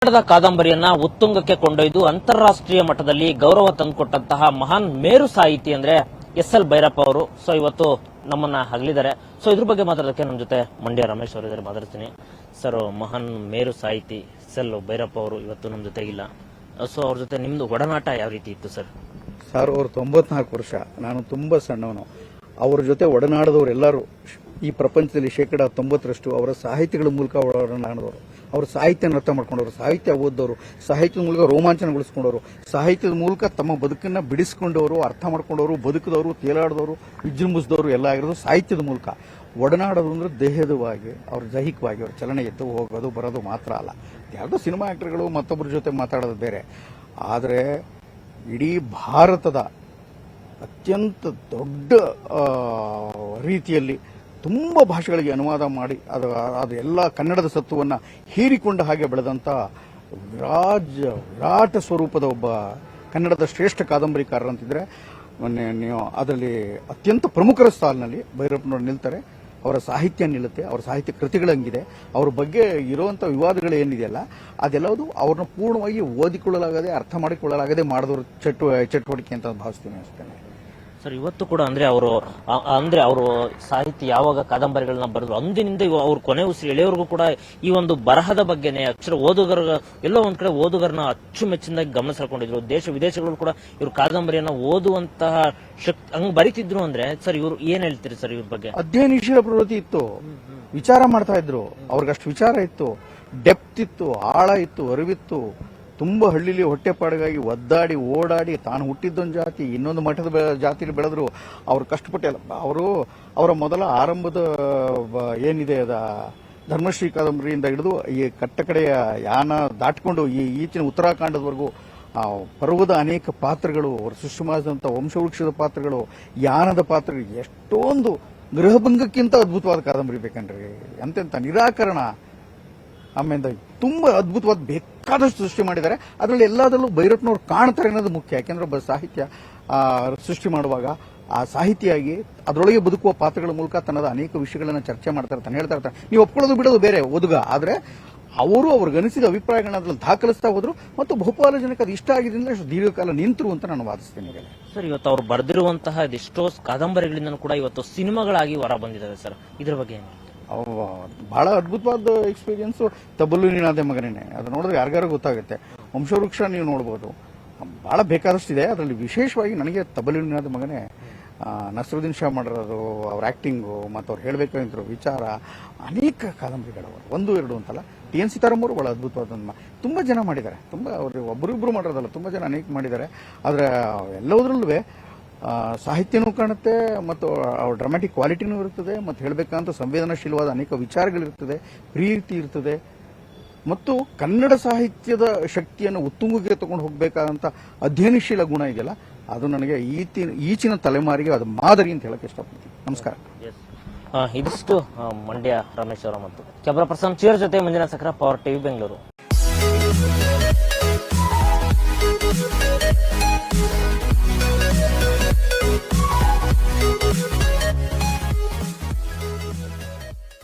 ಕನ್ನಡದ ಕಾದಂಬರಿಯನ್ನ ಉತ್ತುಂಗಕ್ಕೆ ಕೊಂಡೊಯ್ದು ಅಂತಾರಾಷ್ಟ್ರೀಯ ಮಟ್ಟದಲ್ಲಿ ಗೌರವ ತಂದುಕೊಟ್ಟಂತಹ ಮಹಾನ್ ಮೇರು ಸಾಹಿತಿ ಅಂದ್ರೆ ಎಸ್.ಎಲ್. ಭೈರಪ್ಪ ಅವರು. ಸೊ ಇವತ್ತು ನಮ್ಮನ್ನ ಹಗಲಿದ್ದಾರೆ. ಸೊ ಇದ್ರ ಬಗ್ಗೆ ಮಾತಾಡೋದಕ್ಕೆ ನಮ್ಮ ಜೊತೆ ಮಂಡ್ಯ ರಮೇಶ್ ಅವರು ಇದ್ದಾರೆ, ಮಾತಾಡ್ತೀನಿ. ಸರ್, ಮಹಾನ್ ಮೇರು ಸಾಹಿತಿ ಎಸ್.ಎಲ್. ಭೈರಪ್ಪ ಅವರು ಇವತ್ತು ನಮ್ಮ ಜೊತೆಗಿಲ್ಲ. ಸೊ ಅವ್ರ ಜೊತೆ ನಿಮ್ದು ಒಡನಾಟ ಯಾವ ರೀತಿ ಇತ್ತು ಸರ್? ಸರ್, ಅವರು 94 ವರ್ಷ, ನಾನು ತುಂಬಾ ಸಣ್ಣವನು. ಅವ್ರ ಜೊತೆ ಒಡನಾಡಿದವರೆಲ್ಲರೂ ಈ ಪ್ರಪಂಚದಲ್ಲಿ 90% ಅವರ ಸಾಹಿತ್ಯಗಳ ಮೂಲಕ ಒಡನಾಡಿದವರು. ಅವರು ಸಾಹಿತ್ಯನ ಅರ್ಥ ಮಾಡ್ಕೊಂಡವರು, ಸಾಹಿತ್ಯ ಓದೋರು, ಸಾಹಿತ್ಯದ ಮೂಲಕ ರೋಮಾಂಚನಗೊಳಿಸ್ಕೊಂಡವರು, ಸಾಹಿತ್ಯದ ಮೂಲಕ ತಮ್ಮ ಬದುಕನ್ನ ಬಿಡಿಸ್ಕೊಂಡವರು, ಅರ್ಥ ಮಾಡ್ಕೊಂಡವರು, ಬದುಕಿದವರು, ತೇಲಾಡಿದವರು, ವಿಜೃಂಭಿಸಿದವರು ಎಲ್ಲ ಆಗಿರೋದು ಸಾಹಿತ್ಯದ ಮೂಲಕ. ಒಡನಾಡೋದು ಅಂದ್ರೆ ದೇಹದವಾಗಿ, ಅವ್ರ ದೈಹಿಕವಾಗಿ, ಅವ್ರ ಚಲನೆ ಎದ್ದು ಹೋಗೋದು ಬರೋದು ಮಾತ್ರ ಅಲ್ಲ. ಯಾವುದೋ ಸಿನಿಮಾ ಆಕ್ಟರ್ಗಳು ಮತ್ತೊಬ್ಬರ ಜೊತೆ ಮಾತಾಡೋದು ಬೇರೆ. ಆದರೆ ಇಡೀ ಭಾರತದ ಅತ್ಯಂತ ದೊಡ್ಡ ರೀತಿಯಲ್ಲಿ ತುಂಬ ಭಾಷೆಗಳಿಗೆ ಅನುವಾದ ಮಾಡಿ ಅದು ಎಲ್ಲ ಕನ್ನಡದ ಸತ್ವವನ್ನು ಹೀರಿಕೊಂಡ ಹಾಗೆ ಬೆಳೆದಂಥ ವಿರಾಟ ಸ್ವರೂಪದ ಒಬ್ಬ ಕನ್ನಡದ ಶ್ರೇಷ್ಠ ಕಾದಂಬರಿಕಾರರಂತಿದ್ರೆ ನೀವು ಅದರಲ್ಲಿ ಅತ್ಯಂತ ಪ್ರಮುಖರ ಸಾಲಿನಲ್ಲಿ ಭೈರಪ್ಪನವರು ನಿಲ್ತಾರೆ. ಅವರ ಸಾಹಿತ್ಯ ನಿಲ್ಲುತ್ತೆ, ಅವರ ಸಾಹಿತ್ಯ ಕೃತಿಗಳಂಗಿದೆ. ಅವ್ರ ಬಗ್ಗೆ ಇರುವಂಥ ವಿವಾದಗಳು ಏನಿದೆಯಲ್ಲ ಅದೆಲ್ಲವುದು ಅವ್ರನ್ನ ಪೂರ್ಣವಾಗಿ ಓದಿಕೊಳ್ಳಲಾಗದೆ, ಅರ್ಥ ಮಾಡಿಕೊಳ್ಳಲಾಗದೆ ಮಾಡಿದವರು ಚಟುವಟಿಕೆ ಅಂತ ಭಾವಿಸ್ತೀನಿ ಅಷ್ಟೇ. ಸರ್, ಇವತ್ತು ಕೂಡ ಅಂದ್ರೆ ಅವರು ಸಾಹಿತ್ಯ ಯಾವಾಗ ಕಾದಂಬರಿಗಳನ್ನ ಬರೆದ್ರು ಅಂದಿನಿಂದ ಅವ್ರ ಕೊನೆ ಉಸಿರು ಎಳೆಯವರೆಗೂ ಕೂಡ ಈ ಒಂದು ಬರಹದ ಬಗ್ಗೆನೆ ಅಕ್ಷರ ಓದುಗರ ಎಲ್ಲೋ ಒಂದ್ ಕಡೆ ಓದುಗರನ್ನ ಅಚ್ಚುಮೆಚ್ಚಿನಾಗಿ ಗಮನ ಸೆಳ್ಕೊಂಡಿದ್ರು. ದೇಶ ವಿದೇಶಗಳು ಕೂಡ ಇವ್ರ ಕಾದಂಬರಿಯನ್ನ ಓದುವಂತಹ ಶಕ್ತಿ ಹಂಗ್ ಬರೀತಿದ್ರು. ಅಂದ್ರೆ ಸರ್, ಇವ್ರು ಏನ್ ಹೇಳ್ತೀರಿ ಸರ್ ಇವ್ರ ಬಗ್ಗೆ? ಅಧ್ಯಯನಶೀಲ ಪ್ರವೃತ್ತಿ ಇತ್ತು, ವಿಚಾರ ಮಾಡ್ತಾ ಇದ್ರು, ಅವ್ರಿಗಷ್ಟು ವಿಚಾರ ಇತ್ತು, ಡೆಪ್ತ್ ಇತ್ತು, ಆಳ ಇತ್ತು, ಅರಿವಿತ್ತು. ತುಂಬ ಹಳ್ಳಿಲಿ ಹೊಟ್ಟೆಪಾಡಿಗಾಗಿ ಒದ್ದಾಡಿ ಓಡಾಡಿ ತಾನು ಹುಟ್ಟಿದ್ದೊಂದು ಜಾತಿ ಇನ್ನೊಂದು ಮಠದ ಜಾತಿಲಿ ಬೆಳೆದ್ರು. ಅವ್ರು ಕಷ್ಟಪಟ್ಟೆ ಅವರ ಮೊದಲ ಆರಂಭದ ಏನಿದೆ ಅದ ಧರ್ಮಶ್ರೀ ಕಾದಂಬರಿಯಿಂದ ಹಿಡಿದು ಈ ಕಟ್ಟಕಡೆಯ ಯಾನ ದಾಟಿಕೊಂಡು ಈ ಈಚಿನ ಉತ್ತರಾಖಂಡದವರೆಗೂ ಪರ್ವದ ಅನೇಕ ಪಾತ್ರಗಳು, ಅವರು ಸೃಷ್ಟಿ ಮಾಡಿದಂಥ ವಂಶವೃಕ್ಷದ ಪಾತ್ರಗಳು, ಯಾನದ ಪಾತ್ರಗಳು, ಎಷ್ಟೊಂದು ಗೃಹಭಂಗಕ್ಕಿಂತ ಅದ್ಭುತವಾದ ಕಾದಂಬರಿ ಬೇಕಂಡ್ರಿ. ಎಂತೆಂಥ ನಿರಾಕರಣ, ಆಮೇಲೆ ತುಂಬಾ ಅದ್ಭುತವಾದ ಬೇಕಾದಷ್ಟು ಸೃಷ್ಟಿ ಮಾಡಿದ್ದಾರೆ. ಅದರಲ್ಲಿ ಎಲ್ಲದರಲ್ಲೂ ಭೈರಪ್ಪನವ್ರು ಕಾಣ್ತಾರೆ ಅನ್ನೋದು ಮುಖ್ಯ. ಯಾಕೆಂದ್ರೆ ಒಬ್ಬ ಸಾಹಿತ್ಯ ಸೃಷ್ಟಿ ಮಾಡುವಾಗ ಆ ಸಾಹಿತಿಯಾಗಿ ಅದರೊಳಗೆ ಬದುಕುವ ಪಾತ್ರಗಳ ಮೂಲಕ ತನ್ನದ ಅನೇಕ ವಿಷಯಗಳನ್ನ ಚರ್ಚೆ ಮಾಡ್ತಾ ಇರ್ತಾನೆ, ಹೇಳ್ತಾ ಇರ್ತಾನೆ. ನೀವು ಒಪ್ಕೊಳ್ಳೋದು ಬಿಡೋದು ಬೇರೆ ಓದುಗ, ಆದ್ರೆ ಅವ್ರಿಗನಿಸಿದ ಅಭಿಪ್ರಾಯಗಳನ್ನ ಅದ್ರಲ್ಲಿ ದಾಖಲಿಸ್ತಾ ಹೋದ್ರು ಮತ್ತು ಬಹುಪಾಲು ಜನಕ್ಕೆ ಅದು ಇಷ್ಟ ಆಗಿದ್ದರಿಂದ ಅಷ್ಟು ದೀರ್ಘಕಾಲ ನಿಂತರು ಅಂತ ನಾನು ವಾದಿಸ್ತೇನೆ. ಸರ್, ಇವತ್ತು ಅವ್ರು ಬರೆದಿರುವಂತಹ ಎಷ್ಟೋ ಕಾದಂಬರಿಗಳಿಂದ ಕೂಡ ಇವತ್ತು ಸಿನಿಮಾಗಳಾಗಿ ಹೊರ ಬಂದಿದ್ದಾವೆ ಸರ್, ಇದ್ರ ಬಗ್ಗೆ ಏನು? ಬಹಳ ಅದ್ಭುತವಾದ ಎಕ್ಸ್ಪೀರಿಯನ್ಸ್ ತಬಲು ನೀನಾದೆ ಮಗನೇ. ಅದು ನೋಡಿದ್ರೆ ಯಾರಿಗಾರು ಗೊತ್ತಾಗುತ್ತೆ. ವಂಶವೃಕ್ಷ ನೀವು ನೋಡ್ಬೋದು, ಬಹಳ ಬೇಕಾದಷ್ಟಿದೆ. ಅದರಲ್ಲಿ ವಿಶೇಷವಾಗಿ ನನಗೆ ತಬಲು ನೀನಾದ ಮಗನೇ, ನಸರುದ್ದೀನ್ ಶಾ ಮಾಡಿರೋದು, ಅವ್ರ ಆಕ್ಟಿಂಗು ಮತ್ತು ಅವ್ರು ಹೇಳಬೇಕಾಗಿರೋ ವಿಚಾರ, ಅನೇಕ ಕಾದಂಬರಿಗಳು, ಒಂದು ಎರಡು ಅಂತಲ್ಲ. ಟಿ.ಎನ್. ಸೀತಾರಾಮ್ ಅವರು ಬಹಳ ಅದ್ಭುತವಾದ ತುಂಬ ಜನ ಮಾಡಿದ್ದಾರೆ. ತುಂಬ ಅವರು ಒಬ್ಬರಿಬ್ಬರು ಮಾಡಿರೋದಲ್ಲ, ತುಂಬ ಜನ ಅನೇಕ ಮಾಡಿದ್ದಾರೆ. ಆದರೆ ಎಲ್ಲದರಲ್ಲೂ ಸಾಹಿತ್ಯನೂ ಕಾಣುತ್ತೆ ಮತ್ತು ಡ್ರಾಮ್ಯಾಟಿಕ್ ಕ್ವಾಲಿಟಿನೂ ಇರ್ತದೆ ಮತ್ತು ಹೇಳಬೇಕಂತ ಸಂವೇದನಾಶೀಲವಾದ ಅನೇಕ ವಿಚಾರಗಳಿರ್ತದೆ, ಪ್ರೀತಿ ಇರ್ತದೆ ಮತ್ತು ಕನ್ನಡ ಸಾಹಿತ್ಯದ ಶಕ್ತಿಯನ್ನು ಉತ್ತುಂಗಕ್ಕೆ ತಗೊಂಡು ಹೋಗಬೇಕಾದಂಥ ಅಧ್ಯಯನಶೀಲ ಗುಣ ಇದೆಯಲ್ಲ, ಅದು ನನಗೆ ಈಚಿನ ತಲೆಮಾರಿಗೆ ಅದು ಮಾದರಿ ಅಂತ ಹೇಳಕ್ಕೆ ಇಷ್ಟಪಡ್ತೀನಿ. ನಮಸ್ಕಾರ. ಇದಿಷ್ಟು ಮಂಡ್ಯ ರಮೇಶ್ ಅವರ ಮತ್ತು ಕ್ಯಾಮರಾ ಪರ್ಸನ್ ಚೀರ್ ಜೊತೆ ಮಂಜುನಾಥ್ ಸಕ್ರ, ಪವರ್ ಟಿವಿ, ಬೆಂಗಳೂರು.